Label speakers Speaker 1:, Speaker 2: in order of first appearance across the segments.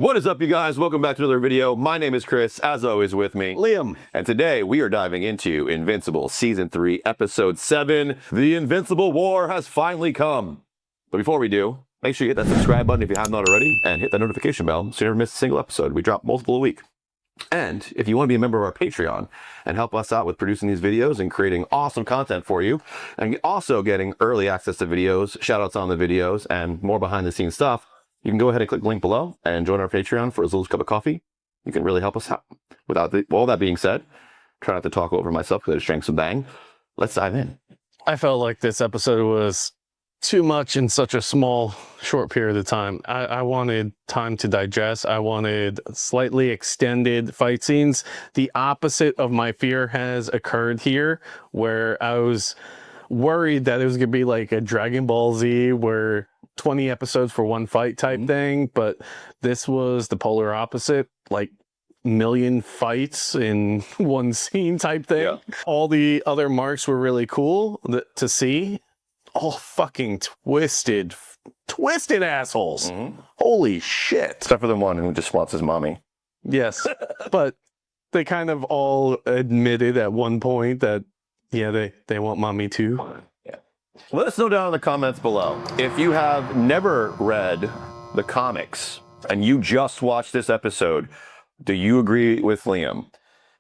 Speaker 1: What is up, you guys? Welcome back to another video. My name is Chris, as always with me,
Speaker 2: Liam.
Speaker 1: And today we are diving into Invincible Season 3, Episode 7. The Invincible War has finally come. But before we do, make sure you hit that subscribe button if you haven't already, and hit that notification bell so you never miss a single episode. We drop multiple a week. And if you want to be a member of our Patreon and help us out with producing these videos and creating awesome content for you, and also getting early access to videos, shout outs on the videos, and more behind the scenes stuff, you can go ahead and click the link below and join our Patreon for as little as a cup of coffee. You can really help us out. All that being said, try not to talk over myself because I just drank some bang. Let's dive in.
Speaker 2: I felt like this episode was too much in such a small, short period of time. I wanted time to digest. I wanted slightly extended fight scenes. The opposite of my fear has occurred here, where I was worried that it was going to be like a Dragon Ball Z where 20 episodes for one fight type thing, but this was the polar opposite, like million fights in one scene type thing. Yeah. All the other marks were really cool to see. All fucking twisted assholes. Holy shit.
Speaker 1: Except for the one who just wants his mommy.
Speaker 2: Yes, but they kind of all admitted at one point that, yeah, they want mommy too.
Speaker 1: Yeah. Let us know down in the comments below. If you have never read the comics and you just watched this episode, do you agree with Liam?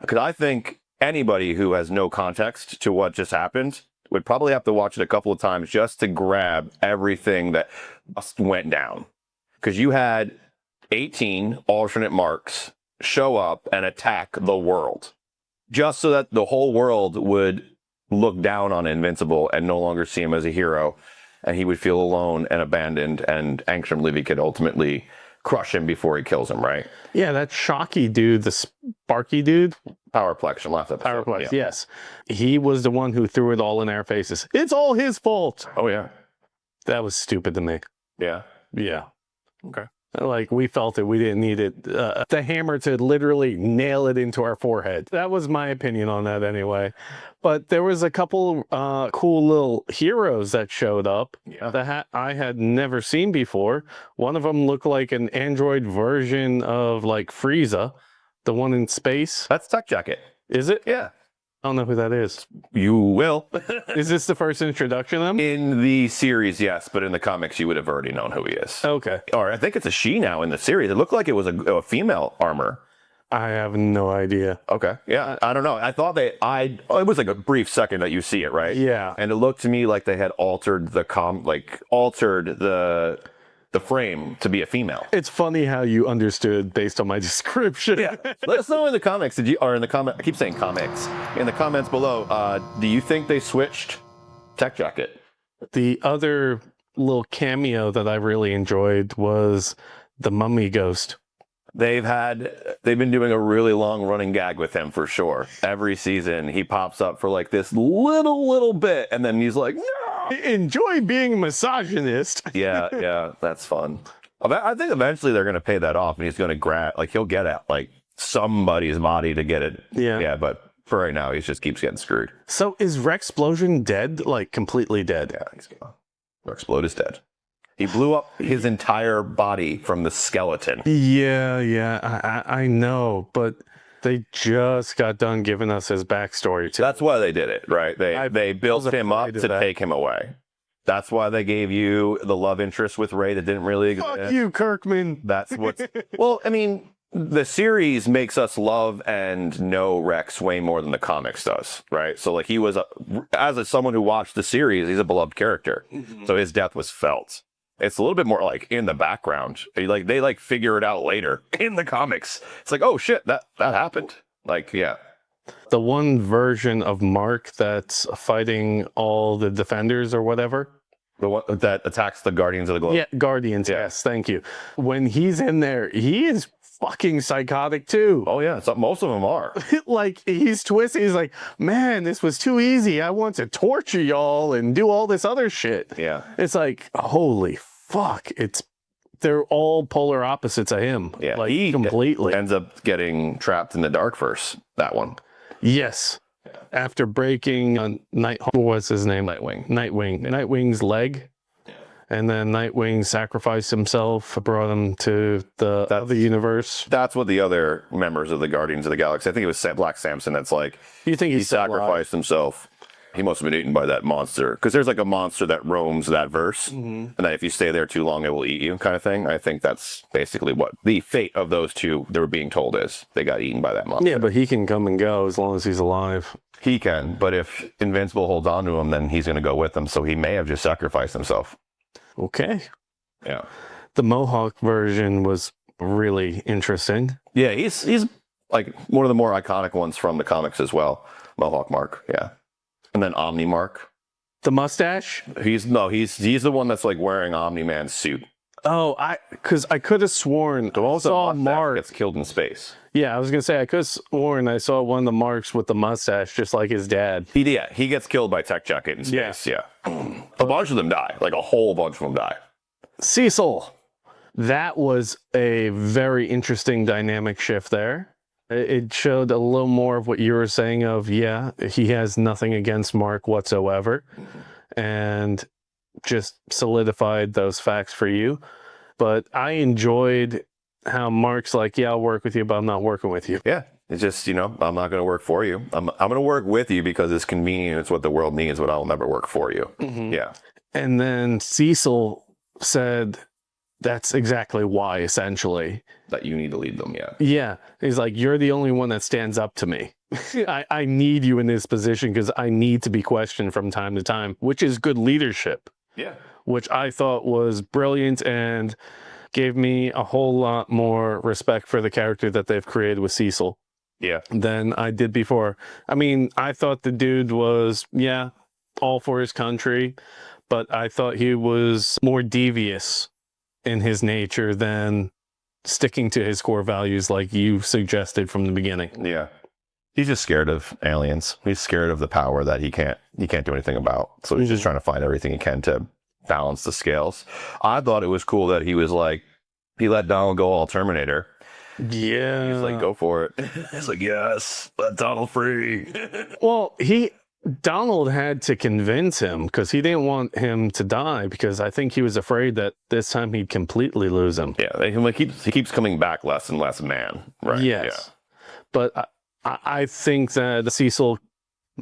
Speaker 1: Because I think anybody who has no context to what just happened would probably have to watch it a couple of times just to grab everything that went down. Because you had 18 alternate marks show up and attack the world. Just so that the whole world would look down on Invincible and no longer see him as a hero. And he would feel alone and abandoned, and Angstrom Levy could ultimately crush him before he kills him, right?
Speaker 2: Yeah, that Shocky dude, the Sparky dude.
Speaker 1: Powerplex from last episode.
Speaker 2: Powerplex, yeah. Yes. He was the one who threw it all in our faces. It's all his fault.
Speaker 1: Oh, yeah.
Speaker 2: That was stupid to me.
Speaker 1: Yeah.
Speaker 2: Yeah.
Speaker 1: Okay.
Speaker 2: Like, we felt it. We didn't need it. The hammer to literally nail it into our forehead. That was my opinion on that anyway. But there was a couple cool little heroes that showed up that I had never seen before. One of them looked like an android version of, like, Frieza, the one in space.
Speaker 1: That's Tech Jacket.
Speaker 2: Is it?
Speaker 1: Yeah.
Speaker 2: I don't know who that is.
Speaker 1: You will.
Speaker 2: Is this the first introduction of him?
Speaker 1: In the series, yes, but in the comics, you would have already known who he is.
Speaker 2: Okay.
Speaker 1: Or I think it's a she now in the series. It looked like it was a female armor.
Speaker 2: I have no idea.
Speaker 1: Okay. Yeah, I don't know. I thought it was like a brief second that you see it, right?
Speaker 2: Yeah.
Speaker 1: And it looked to me like they had altered the frame to be a female.
Speaker 2: It's funny how you understood based on my description.
Speaker 1: Yeah. Let us know in the comics. I keep saying comics. In the comments below, do you think they switched Tech Jacket?
Speaker 2: The other little cameo that I really enjoyed was the mummy ghost.
Speaker 1: They've been doing a really long running gag with him for sure. Every season he pops up for like this little bit, and then he's like, no!
Speaker 2: Enjoy being a misogynist.
Speaker 1: Yeah, that's fun. I think eventually they're gonna pay that off, and he's gonna he'll get at like somebody's body to get it. Yeah, but for right now, he just keeps getting screwed.
Speaker 2: So is Rexplosion dead? Like completely dead?
Speaker 1: Yeah, he's gone. Rexplode is dead. He blew up his entire body from the skeleton.
Speaker 2: Yeah, I know, but they just got done giving us his backstory too.
Speaker 1: That's why they did it, right? They built him up to take him away. That's why they gave you the love interest with Ray that didn't really exist.
Speaker 2: Fuck you, Kirkman.
Speaker 1: That's what's... Well, I mean, the series makes us love and know Rex way more than the comics does, right? So, like, he was, someone who watched the series, he's a beloved character. So his death was felt. It's a little bit more like in the background. They figure it out later in the comics. It's like, oh shit, that happened. Like, yeah.
Speaker 2: The one version of Mark that's fighting all the defenders or whatever.
Speaker 1: The one that attacks the Guardians of the Globe.
Speaker 2: Yeah, Guardians, yes, thank you. When he's in there, he is fucking psychotic too.
Speaker 1: Oh yeah, most of them are.
Speaker 2: Like, he's twisted. He's like, man, this was too easy. I want to torture y'all and do all this other shit.
Speaker 1: Yeah.
Speaker 2: It's like, holy fuck. They're all polar opposites of him.
Speaker 1: Yeah,
Speaker 2: like,
Speaker 1: he
Speaker 2: completely
Speaker 1: ends up getting trapped in the Darkverse, that one.
Speaker 2: Yes. After breaking what was his name?
Speaker 1: Nightwing.
Speaker 2: Nightwing's leg. And then Nightwing sacrificed himself, brought him to the other universe.
Speaker 1: That's what the other members of the Guardians of the Galaxy, I think it was Black Samson, that's like,
Speaker 2: You think
Speaker 1: he sacrificed himself. He must have been eaten by that monster. Because there's like a monster that roams that verse. And that if you stay there too long, it will eat you kind of thing. I think that's basically what the fate of those two they were being told is. They got eaten by that monster.
Speaker 2: Yeah, but he can come and go as long as he's alive.
Speaker 1: He can. But if Invincible holds on to him, then he's going to go with them. So he may have just sacrificed himself.
Speaker 2: Okay.
Speaker 1: Yeah.
Speaker 2: The Mohawk version was really interesting.
Speaker 1: Yeah, he's like one of the more iconic ones from the comics as well. Mohawk Mark, yeah. And then Omni Mark.
Speaker 2: The mustache?
Speaker 1: He's the one that's like wearing Omni-Man's suit.
Speaker 2: Oh, because I could have sworn I saw Mark
Speaker 1: gets killed in space.
Speaker 2: Yeah, I was gonna say I could have sworn I saw one of the Marks with the mustache, just like his dad.
Speaker 1: He gets killed by Tech Jacket in space. Yeah. A bunch of them die. Like a whole bunch of them die.
Speaker 2: Cecil. That was a very interesting dynamic shift there. It showed a little more of what you were saying of, yeah, he has nothing against Mark whatsoever. And just solidified those facts for you. But I enjoyed how Mark's like, yeah, I'll work with you, but I'm not working with you.
Speaker 1: Yeah. It's just, I'm not going to work for you. I'm going to work with you because it's convenient. It's what the world needs, but I'll never work for you. Yeah.
Speaker 2: And then Cecil said, that's exactly why, essentially.
Speaker 1: That you need to lead them, yeah.
Speaker 2: Yeah. He's like, you're the only one that stands up to me. I need you in this position because I need to be questioned from time to time, which is good leadership.
Speaker 1: Yeah.
Speaker 2: Which I thought was brilliant and gave me a whole lot more respect for the character that they've created with Cecil.
Speaker 1: Yeah.
Speaker 2: Than I did before. I mean, I thought the dude was, yeah, all for his country, but I thought he was more devious in his nature than sticking to his core values like you suggested from the beginning.
Speaker 1: Yeah. He's just scared of aliens. He's scared of the power that he can't do anything about. So he's just trying to find everything he can to balance the scales. I thought it was cool that he was like, he let Donald go all Terminator.
Speaker 2: Yeah.
Speaker 1: He's like, go for it. He's like, yes, let Donald free.
Speaker 2: Well, Donald had to convince him because he didn't want him to die because I think he was afraid that this time he'd completely lose him.
Speaker 1: Yeah, he keeps coming back less and less man. Right.
Speaker 2: Yes. Yeah. But I think that Cecil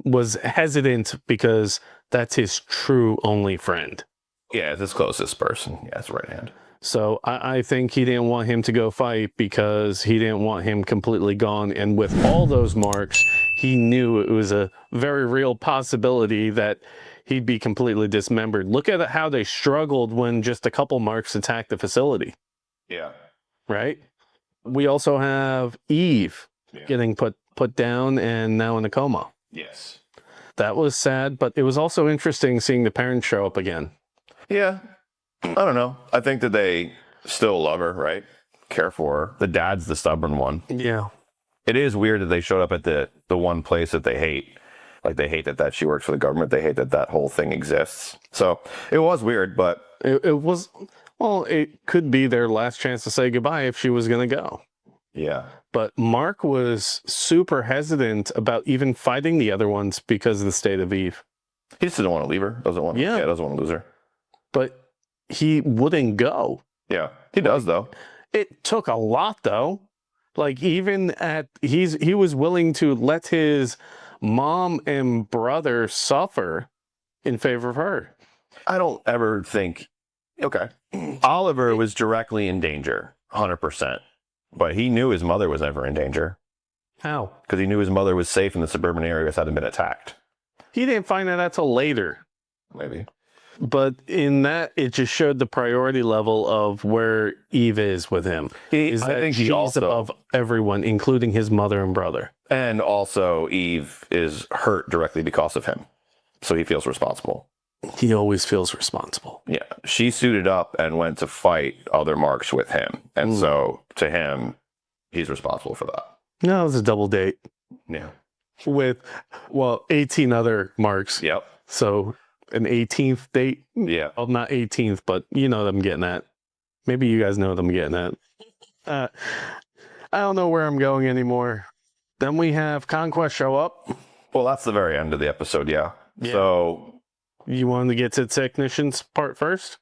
Speaker 2: was hesitant because that's his true only friend.
Speaker 1: Yeah, it's his closest person. Yeah, it's right hand.
Speaker 2: So I think he didn't want him to go fight because he didn't want him completely gone. And with all those marks, he knew it was a very real possibility that he'd be completely dismembered. Look at how they struggled when just a couple marks attacked the facility.
Speaker 1: Yeah.
Speaker 2: Right? We also have Eve getting put down and now in a coma.
Speaker 1: Yes.
Speaker 2: That was sad, but it was also interesting seeing the parents show up again.
Speaker 1: Yeah. I don't know. I think that they still love her, right? Care for her. The dad's the stubborn one.
Speaker 2: Yeah.
Speaker 1: It is weird that they showed up at the one place that they hate. Like, they hate that she works for the government. They hate that whole thing exists. So it was weird, but
Speaker 2: it was, well, it could be their last chance to say goodbye if she was going to go.
Speaker 1: Yeah.
Speaker 2: But Mark was super hesitant about even fighting the other ones because of the state of Eve.
Speaker 1: He just didn't want to leave her. Doesn't want to lose her.
Speaker 2: But he wouldn't go.
Speaker 1: Yeah, he does though.
Speaker 2: It took a lot though. Like even he was willing to let his mom and brother suffer in favor of her.
Speaker 1: I don't ever think, okay, Oliver was directly in danger, 100%. But he knew his mother was never in danger.
Speaker 2: How?
Speaker 1: Because he knew his mother was safe in the suburban areas, hadn't been attacked.
Speaker 2: He didn't find that out till later.
Speaker 1: Maybe.
Speaker 2: But in that, it just showed the priority level of where Eve is with him.
Speaker 1: I think
Speaker 2: she's above everyone, including his mother and brother.
Speaker 1: And also, Eve is hurt directly because of him. So he feels responsible.
Speaker 2: He always feels responsible.
Speaker 1: Yeah. She suited up and went to fight other marks with him. And so, to him, he's responsible for that.
Speaker 2: No, it was a double date.
Speaker 1: Yeah.
Speaker 2: With, 18 other marks.
Speaker 1: Yep.
Speaker 2: So an 18th date.
Speaker 1: Yeah.
Speaker 2: Well, not 18th, but you know what I'm getting at. Maybe you guys know what I'm getting at. I don't know where I'm going anymore. Then we have Conquest show up.
Speaker 1: Well, that's the very end of the episode, yeah. So
Speaker 2: you wanted to get to the technicians part first?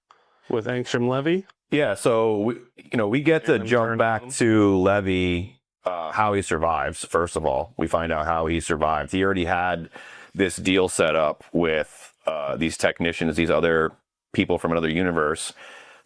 Speaker 2: with Angstrom Levy.
Speaker 1: Yeah, so we get to
Speaker 2: them
Speaker 1: jump
Speaker 2: turn
Speaker 1: back
Speaker 2: on him.
Speaker 1: to Levy, how he survives. First of all, we find out how he survived. He already had this deal set up with these technicians, these other people from another universe,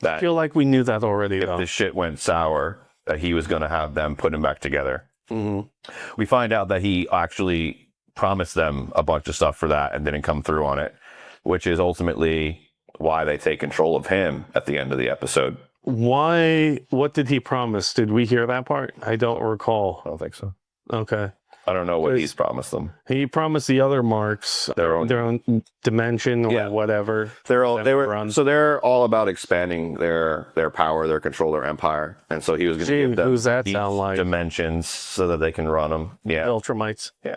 Speaker 2: I
Speaker 1: that
Speaker 2: feel like we knew that already,
Speaker 1: if
Speaker 2: though.
Speaker 1: the shit went sour, that he was going to have them put him back together.
Speaker 2: Mhm.
Speaker 1: We find out that he actually promised them a bunch of stuff for that and didn't come through on it, which is ultimately why they take control of him at the end of the episode.
Speaker 2: Why? What did he promise? Did we hear that part? I don't recall.
Speaker 1: I don't think so.
Speaker 2: Okay.
Speaker 1: I don't know what he's promised them.
Speaker 2: He promised the other marks
Speaker 1: Their own-
Speaker 2: dimension or
Speaker 1: Yeah.
Speaker 2: whatever.
Speaker 1: They're all
Speaker 2: Them
Speaker 1: they were
Speaker 2: run.
Speaker 1: so they're all about expanding their power, their control, their empire, and so he was going to
Speaker 2: Gee,
Speaker 1: give them
Speaker 2: who's that
Speaker 1: each
Speaker 2: sound like?
Speaker 1: dimensions so that they can run them. Yeah,
Speaker 2: Ultramites.
Speaker 1: yeah.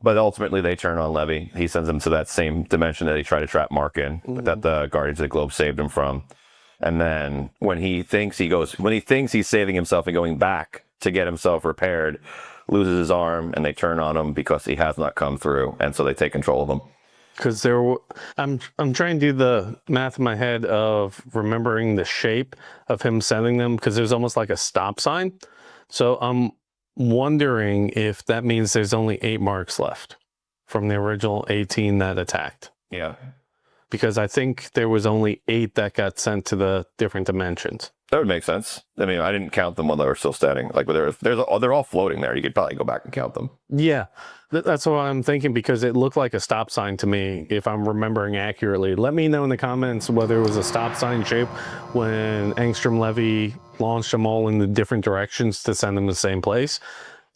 Speaker 1: But ultimately, they turn on Levy. He sends them to that same dimension that he tried to trap Mark in, that the Guardians of the Globe saved him from. And then when he thinks he's saving himself and going back to get himself repaired, loses his arm, and they turn on him because he has not come through, and so they take control of him.
Speaker 2: Because I'm trying to do the math in my head of remembering the shape of him sending them, because there's almost like a stop sign. So I'm wondering if that means there's only 8 marks left from the original 18 that attacked.
Speaker 1: Yeah,
Speaker 2: Because I think there was only 8 that got sent to the different dimensions.
Speaker 1: that would make sense. I mean, I didn't count them when they were still standing. Like, they're all floating there. You could probably go back and count them.
Speaker 2: Yeah, that's what I'm thinking, because it looked like a stop sign to me, if I'm remembering accurately. Let me know in the comments whether it was a stop sign shape when Angstrom Levy launched them all in the different directions to send them to the same place.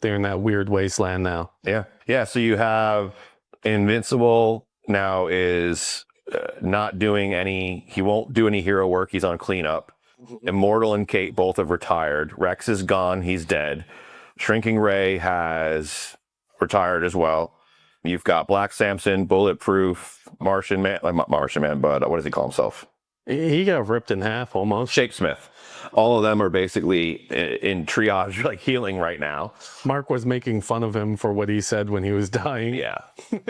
Speaker 2: They're in that weird wasteland now.
Speaker 1: Yeah. Yeah. So you have Invincible now is not doing he won't do any hero work. He's on cleanup. Immortal and Kate both have retired. Rex is gone. He's dead. Shrinking Ray has retired as well. You've got Black Samson, Bulletproof, Martian Man, not Martian Man, but what does he call himself?
Speaker 2: He got ripped in half almost.
Speaker 1: Shapesmith. All of them are basically in triage, like healing right now.
Speaker 2: Mark was making fun of him for what he said when he was dying.
Speaker 1: Yeah.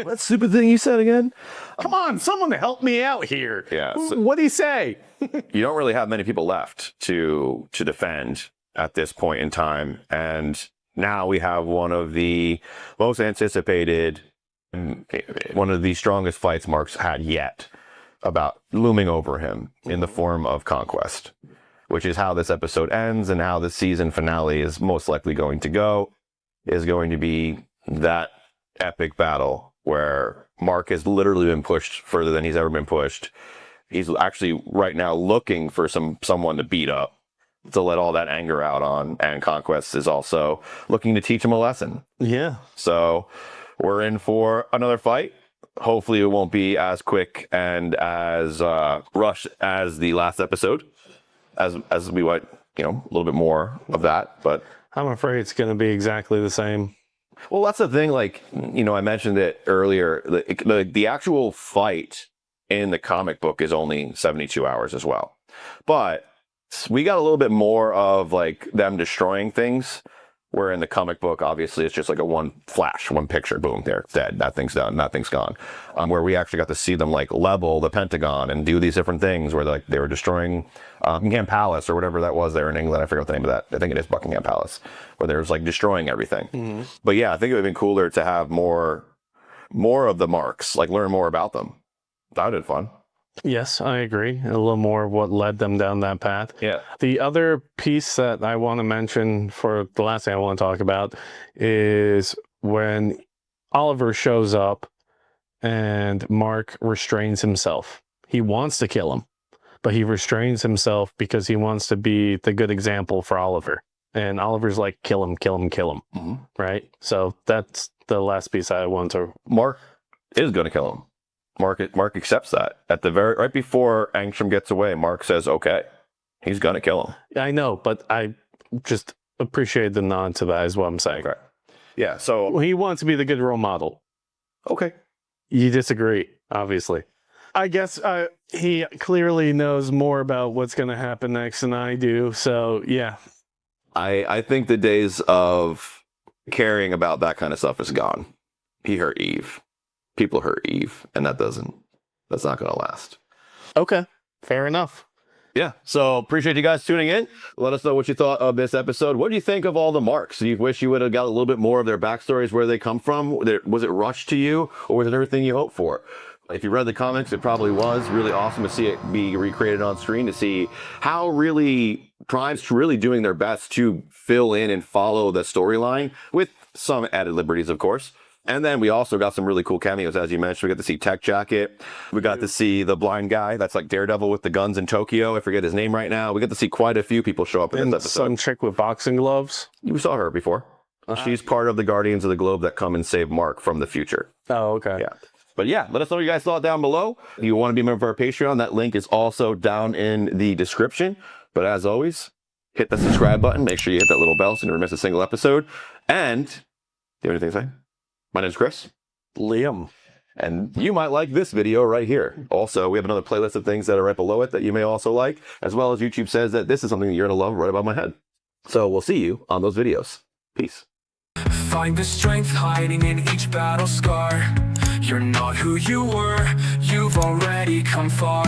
Speaker 1: What stupid thing you said again?
Speaker 2: Come on, someone help me out here.
Speaker 1: Yeah. So
Speaker 2: What'd he say?
Speaker 1: you don't really have many people left to defend at this point in time. And now we have one of the most anticipated, one of the strongest fights Mark's had yet, about looming over him in the form of Conquest, which is how this episode ends and how the season finale is most likely going to go, is going to be that epic battle where Mark has literally been pushed further than he's ever been pushed. He's actually right now looking for someone to beat up, to let all that anger out on, and Conquest is also looking to teach him a lesson.
Speaker 2: Yeah.
Speaker 1: So we're in for another fight. Hopefully it won't be as quick and as rushed as the last episode, as we want, a little bit more of that. But
Speaker 2: I'm afraid it's going to be exactly the same.
Speaker 1: well, that's the thing. Like, I mentioned it earlier. The actual fight in the comic book is only 72 hours as well. But we got a little bit more of like them destroying things, where in the comic book, obviously, it's just like a one flash, one picture, boom, they're dead. That thing's done. That thing's gone. Where we actually got to see them like level the Pentagon and do these different things where they were destroying Buckingham Palace or whatever that was there in England. I forget what the name of that. I think it is Buckingham Palace, where there was like destroying everything. Mm-hmm. But yeah, I think it would have been cooler to have more of the marks, like learn more about them. That would have been fun.
Speaker 2: Yes, I agree. A little more of what led them down that path.
Speaker 1: Yeah.
Speaker 2: The other piece that I want to mention, for the last thing I want to talk about, is when Oliver shows up and Mark restrains himself. He wants to kill him, but he restrains himself because he wants to be the good example for Oliver. And Oliver's like, kill him, kill him, kill him. Mm-hmm. Right? So that's the last piece I want to...
Speaker 1: Mark is going to kill him. Mark accepts that at the right before Angstrom gets away. Mark says, "Okay, he's gonna kill him."
Speaker 2: I know, but I just appreciate the nod to that. Is what I'm saying.
Speaker 1: Okay. Yeah. So
Speaker 2: he wants to be the good role model.
Speaker 1: Okay.
Speaker 2: You disagree, obviously. I guess he clearly knows more about what's going to happen next than I do. So yeah,
Speaker 1: I think the days of caring about that kind of stuff is gone. He hurt Eve. People hurt Eve, and that's not going to last.
Speaker 2: Okay, fair enough.
Speaker 1: Yeah, so appreciate you guys tuning in. Let us know what you thought of this episode. What do you think of all the marks? Do you wish you would have got a little bit more of their backstories, where they come from? Was it rushed to you, or was it everything you hoped for? If you read the comics, it probably was really awesome to see it be recreated on screen, to see how really Prime's really doing their best to fill in and follow the storyline with some added liberties, of course. And then we also got some really cool cameos, as you mentioned. We got to see Tech Jacket. We got to see the blind guy that's like Daredevil with the guns in Tokyo. I forget his name right now. We got to see quite a few people show up in this episode.
Speaker 2: Some chick with boxing gloves.
Speaker 1: You saw her before. She's part of the Guardians of the Globe that come and save Mark from the future.
Speaker 2: Oh, okay.
Speaker 1: Yeah. But yeah, let us know what you guys thought down below. If you want to be a member of our Patreon, that link is also down in the description. But as always, hit the subscribe button. Make sure you hit that little bell so you never miss a single episode. And, do you have anything to say? My name's Chris.
Speaker 2: Liam.
Speaker 1: And you might like this video right here. Also, we have another playlist of things that are right below it that you may also like, as well as YouTube says that this is something that you're going to love right above my head. So we'll see you on those videos. Peace.
Speaker 3: Find the strength hiding in each battle scar. You're not who you were, you've already come far.